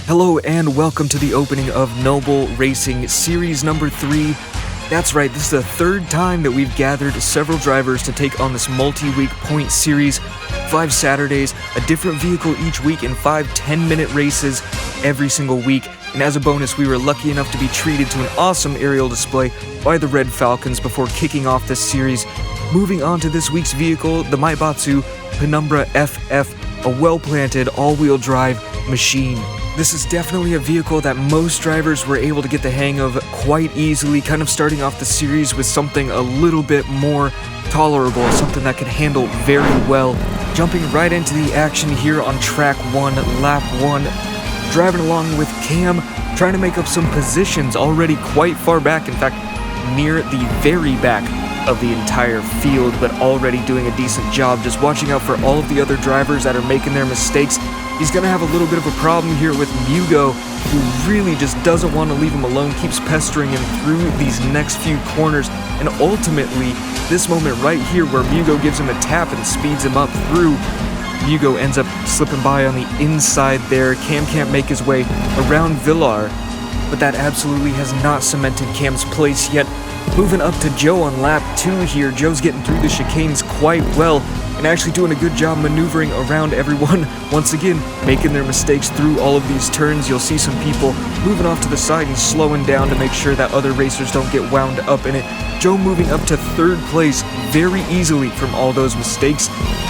Hello and welcome to the opening of NOBUL Racing Series number 3. That's right, this is the third time that we've gathered several drivers to take on this multi-week point series. 5 Saturdays, a different vehicle each week, and 5 10-minute races every single week. And as a bonus, we were lucky enough to be treated to an awesome aerial display by the Red Falcons before kicking off this series. Moving on to this week's vehicle, the Maibatsu Penumbra FF, a well-planted all-wheel drive machine. This is definitely a vehicle that most drivers were able to get the hang of quite easily, kind of starting off the series with something a little bit more tolerable, something that could handle very well. Jumping right into the action here on track 1, lap 1, driving along with Cam, trying to make up some positions already quite far back, in fact, near the very back of the entire field, but already doing a decent job, just watching out for all of the other drivers that are making their mistakes. He's going to have a little bit of a problem here with Mugo, who really just doesn't want to leave him alone, keeps pestering him through these next few corners, and ultimately, this moment right here where Mugo gives him a tap and speeds him up through, Mugo ends up slipping by on the inside there. Cam can't make his way around Villar, but that absolutely has not cemented Cam's place yet. Moving up to Joe on lap 2 here. Joe's getting through the chicanes quite well and actually doing a good job maneuvering around everyone. Once again, making their mistakes through all of these turns. You'll see some people moving off to the side and slowing down to make sure that other racers don't get wound up in it. Joe moving up to 3rd place very easily from all those mistakes.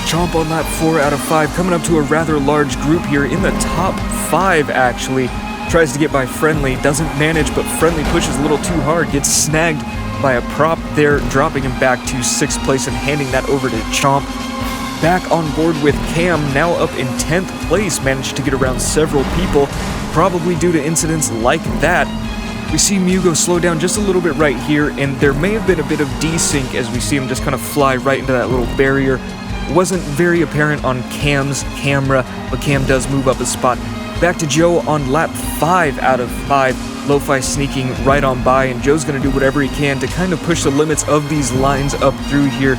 Chomp on lap 4 out of 5, coming up to a rather large group here in the top 5 actually. Tries to get by Friendly, doesn't manage, but Friendly pushes a little too hard, gets snagged by a prop there, dropping him back to 6th place and handing that over to Chomp. Back on board with Cam, now up in 10th place, managed to get around several people, probably due to incidents like that. We see Mugo slow down just a little bit right here, and there may have been a bit of desync as we see him just kind of fly right into that little barrier. Wasn't very apparent on Cam's camera, but Cam does move up a spot. Back to Joe on lap 5 out of 5. Lo-Fi sneaking right on by, and Joe's going to do whatever he can to kind of push the limits of these lines up through here.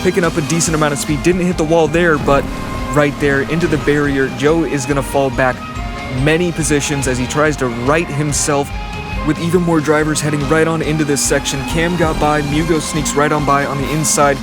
Picking up a decent amount of speed. Didn't hit the wall there, but right there into the barrier. Joe is going to fall back many positions as he tries to right himself with even more drivers heading right on into this section. Cam got by, Mugo sneaks right on by on the inside,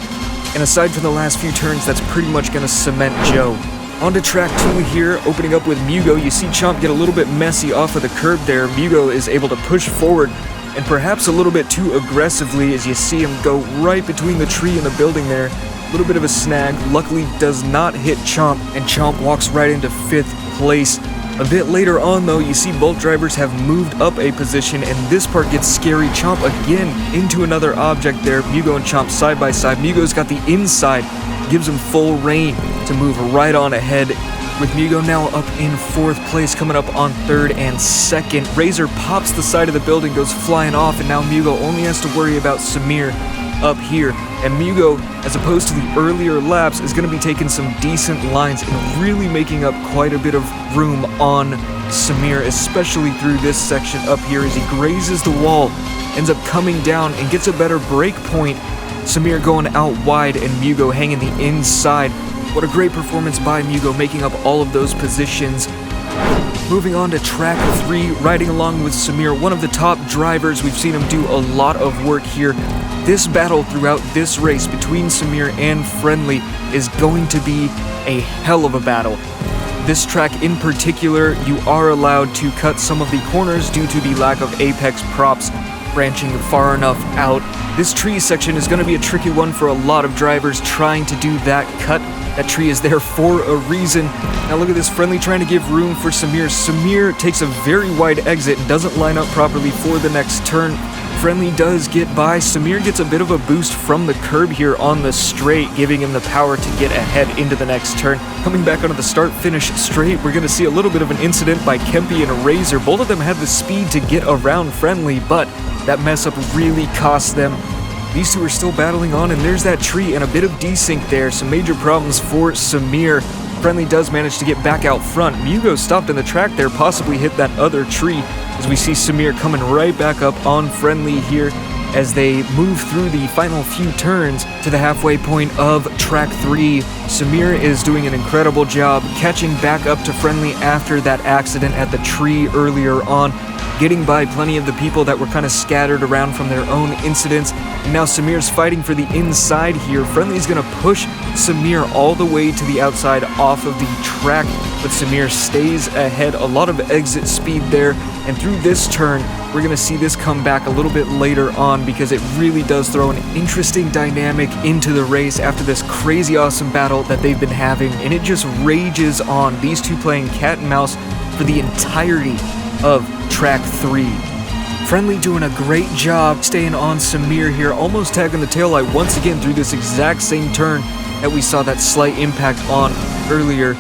and aside from the last few turns, that's pretty much going to cement Joe. On to track 2 here, opening up with Mugo. You see Chomp get a little bit messy off of the curb there. Mugo is able to push forward, and perhaps a little bit too aggressively as you see him go right between the tree and the building there. A little bit of a snag, luckily does not hit Chomp, and Chomp walks right into 5th place. A bit later on though, you see both drivers have moved up a position, and this part gets scary. Chomp again into another object there. Mugo and Chomp side by side. Mugo's got the inside, gives him full rein to move right on ahead, with Mugo now up in 4th place, coming up on 3rd and 2nd. Razor pops the side of the building, goes flying off, and now Mugo only has to worry about Samir up here. And Mugo, as opposed to the earlier laps, is going to be taking some decent lines and really making up quite a bit of room on Samir, especially through this section up here as he grazes the wall, ends up coming down and gets a better break point. Samir going out wide and Mugo hanging the inside. What a great performance by Mugo, making up all of those positions. Moving on to track 3, riding along with Samir, one of the top drivers. We've seen him do a lot of work here. This battle throughout this race between Samir and Friendly is going to be a hell of a battle. This track in particular, you are allowed to cut some of the corners due to the lack of apex props branching far enough out. This tree section is going to be a tricky one for a lot of drivers trying to do that cut. That tree is there for a reason. Now look at this, Friendly trying to give room for Samir. Samir takes a very wide exit and doesn't line up properly for the next turn. Friendly does get by. Samir gets a bit of a boost from the curb here on the straight, giving him the power to get ahead into the next turn. Coming back onto the start-finish straight, we're going to see a little bit of an incident by Kempi and Razor. Both of them had the speed to get around Friendly, but that mess-up really cost them. These two are still battling on, and there's that tree and a bit of desync there. Some major problems for Samir. Friendly does manage to get back out front. Mugo stopped in the track there, possibly hit that other tree, as we see Samir coming right back up on Friendly here. as they move through the final few turns to the halfway point of track 3. Samir is doing an incredible job catching back up to Friendly after that accident at the tree earlier on, getting by plenty of the people that were kind of scattered around from their own incidents. And now Samir's fighting for the inside here. Friendly's going to push Samir all the way to the outside off of the track, but Samir stays ahead. A lot of exit speed there, and through this turn, we're going to see this come back a little bit later on because it really does throw an interesting dynamic into the race after this crazy awesome battle that they've been having, and it just rages on. These two playing cat and mouse for the entirety of track 3. Friendly doing a great job staying on Samir here, almost tagging the taillight once again through this exact same turn that we saw that slight impact on earlier.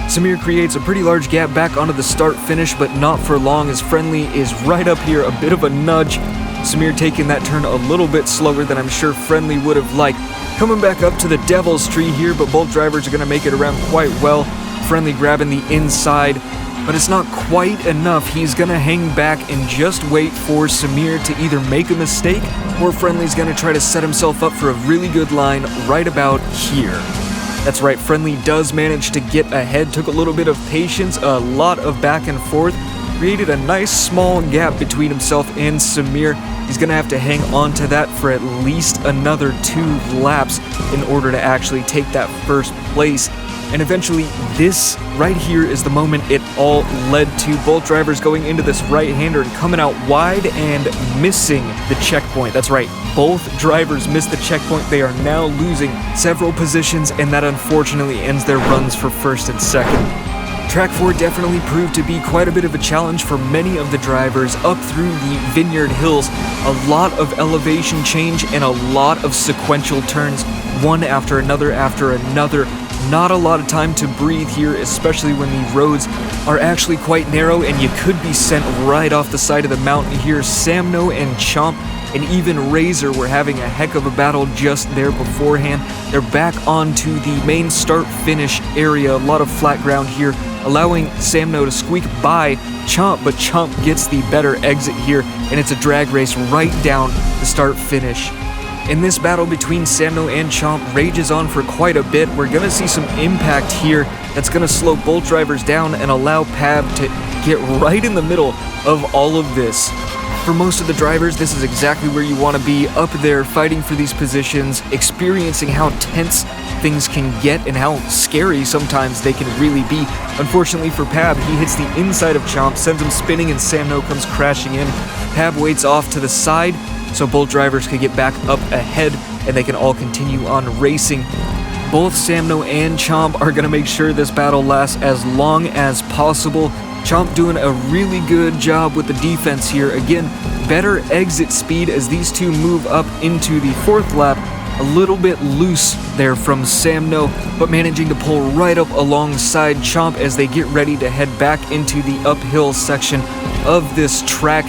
Samir creates a pretty large gap back onto the start finish, but not for long as Friendly is right up here, a bit of a nudge. Samir taking that turn a little bit slower than I'm sure Friendly would have liked. Coming back up to the Devil's Tree here, but both drivers are going to make it around quite well. Friendly grabbing the inside, but it's not quite enough. He's going to hang back and just wait for Samir to either make a mistake or Friendly's going to try to set himself up for a really good line right about here. That's right, Friendly does manage to get ahead, took a little bit of patience, a lot of back and forth, created a nice small gap between himself and Samir. He's going to have to hang on to that for at least another 2 laps in order to actually take that first place. And eventually, this right here is the moment it all led to. Both drivers going into this right-hander and coming out wide and missing the checkpoint. That's right, both drivers missed the checkpoint. They are now losing several positions, and that unfortunately ends their runs for first and second. Track 4 definitely proved to be quite a bit of a challenge for many of the drivers up through the Vineyard Hills. A lot of elevation change and a lot of sequential turns, one after another after another. Not a lot of time to breathe here, especially when the roads are actually quite narrow and you could be sent right off the side of the mountain here. Samno and Chomp and even Razor were having a heck of a battle just there beforehand. They're back onto the main start-finish area, a lot of flat ground here, allowing Samno to squeak by Chomp, but Chomp gets the better exit here, and it's a drag race right down the start-finish. And this battle between Samno and Chomp rages on for quite a bit. We're going to see some impact here that's going to slow both drivers down and allow Pab to get right in the middle of all of this. For most of the drivers, this is exactly where you want to be, up there fighting for these positions, experiencing how tense things can get and how scary sometimes they can really be. Unfortunately for Pab, he hits the inside of Chomp, sends him spinning, and Samno comes crashing in. Pab waits off to the side, so both drivers can get back up ahead and they can all continue on racing. Both Samno and Chomp are going to make sure this battle lasts as long as possible. Chomp doing a really good job with the defense here. Again, better exit speed as these two move up into the 4th lap. A little bit loose there from Samno, but managing to pull right up alongside Chomp as they get ready to head back into the uphill section of this track.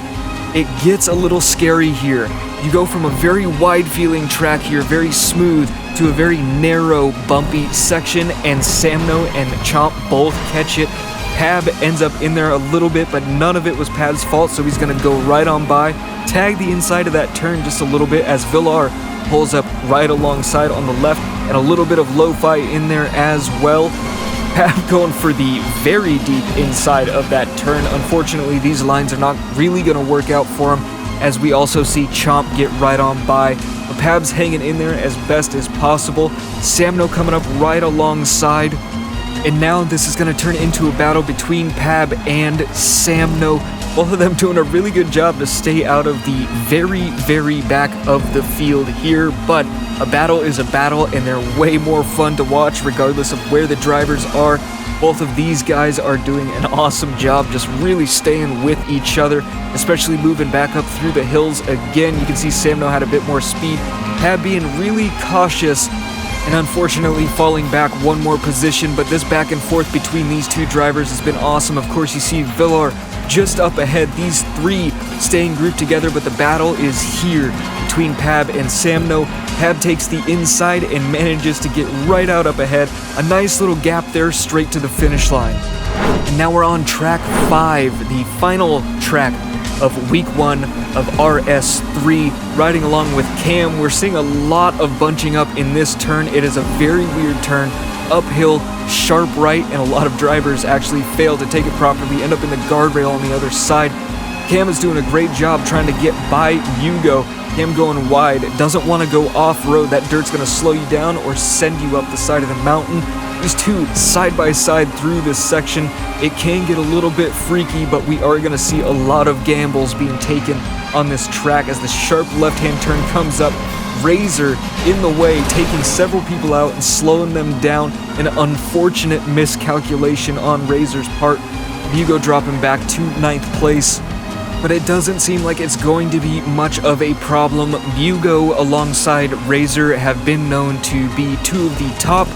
It gets a little scary here. You go from a very wide-feeling track here, very smooth, to a very narrow, bumpy section, and Samno and Chomp both catch it. Pab ends up in there a little bit, but none of it was Pab's fault, so he's going to go right on by, tag the inside of that turn just a little bit as Villar pulls up right alongside on the left, and a little bit of lo-fi in there as well. Pab going for the very deep inside of that turn. Unfortunately, these lines are not really going to work out for him, as we also see Chomp get right on by. But Pab's hanging in there as best as possible. Samno coming up right alongside. And now this is going to turn into a battle between Pab and Samno. Both of them doing a really good job to stay out of the very, very back of the field here. But a battle is a battle, and they're way more fun to watch regardless of where the drivers are. Both of these guys are doing an awesome job just really staying with each other, especially moving back up through the hills. Again, you can see Samno had a bit more speed. Pab being really cautious and unfortunately falling back one more position, but this back and forth between these two drivers has been awesome. Of course, you see Villar just up ahead, these three staying grouped together, but the battle is here between Pab and Samno. Pab takes the inside and manages to get right out up ahead. A nice little gap there straight to the finish line. And now we're on track 5, the final track of week 1 of RS3. Riding along with Cam, we're seeing a lot of bunching up in this turn. It is a very weird turn, uphill, sharp right, and a lot of drivers actually fail to take it properly, end up in the guardrail on the other side. Cam is doing a great job trying to get by Hugo. Cam going wide, doesn't want to go off-road. That dirt's going to slow you down or send you up the side of the mountain. These two side by side through this section. It can get a little bit freaky, but we are going to see a lot of gambles being taken on this track as the sharp left-hand turn comes up. Razor in the way, taking several people out and slowing them down. An unfortunate miscalculation on Razor's part. Hugo dropping back to 9th place. But it doesn't seem like it's going to be much of a problem. Hugo alongside Razor have been known to be two of the top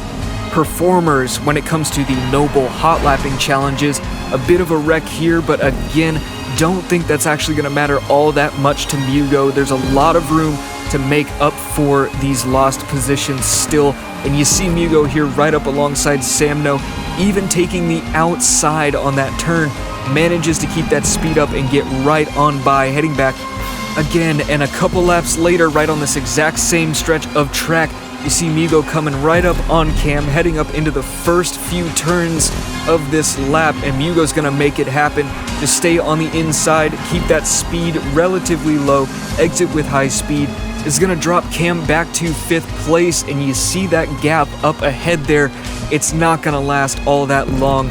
performers when it comes to the NOBUL hot lapping challenges. A bit of a wreck here, but again, don't think that's actually going to matter all that much to Hugo. There's a lot of room to make up for these lost positions still, and you see Hugo here right up alongside Samno, even taking the outside on that turn, manages to keep that speed up and get right on by, heading back again, and a couple laps later, right on this exact same stretch of track, you see Hugo coming right up on Cam, heading up into the first few turns of this lap, and Hugo's gonna make it happen. Just stay on the inside, keep that speed relatively low, exit with high speed. Is gonna drop Cam back to 5th place, and you see that gap up ahead there. It's not gonna last all that long.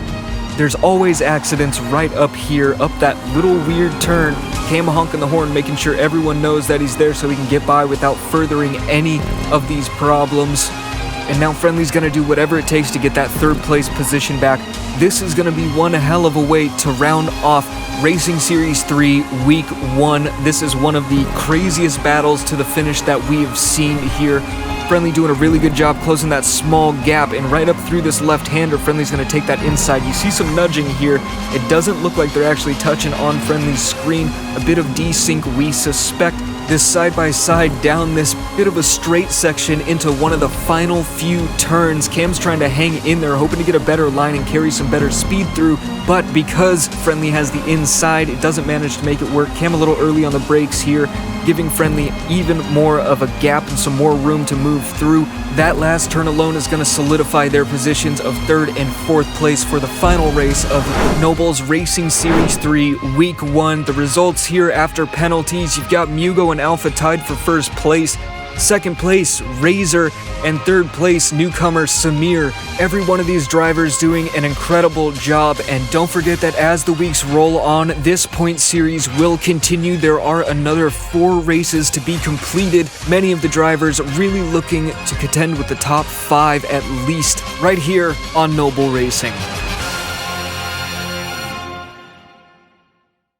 There's always accidents right up here, up that little weird turn. Cam honking the horn, making sure everyone knows that he's there so he can get by without furthering any of these problems. And now Friendly's gonna do whatever it takes to get that 3rd place position back. This is gonna be one hell of a way to round off Racing Series 3 Week 1. This is one of the craziest battles to the finish that we have seen here. Friendly doing a really good job closing that small gap, and right up through this left-hander, Friendly's going to take that inside. You see some nudging here. It doesn't look like they're actually touching on Friendly's screen. A bit of desync, we suspect. This side-by-side down this bit of a straight section into one of the final few turns. Cam's trying to hang in there, hoping to get a better line and carry some better speed through, but because Friendly has the inside, it doesn't manage to make it work. Cam a little early on the brakes here, giving Friendly even more of a gap and some more room to move through. That last turn alone is going to solidify their positions of 3rd and 4th place for the final race of NOBUL's Racing Series 3 Week 1. The results here after penalties, you've got Hugo and Alpha tied for 1st place. 2nd place, Razor, and 3rd place, newcomer Samir. Every one of these drivers doing an incredible job, and don't forget that as the weeks roll on, this point series will continue. There are another 4 races to be completed. Many of the drivers really looking to contend with the top 5 at least, right here on NOBUL Racing.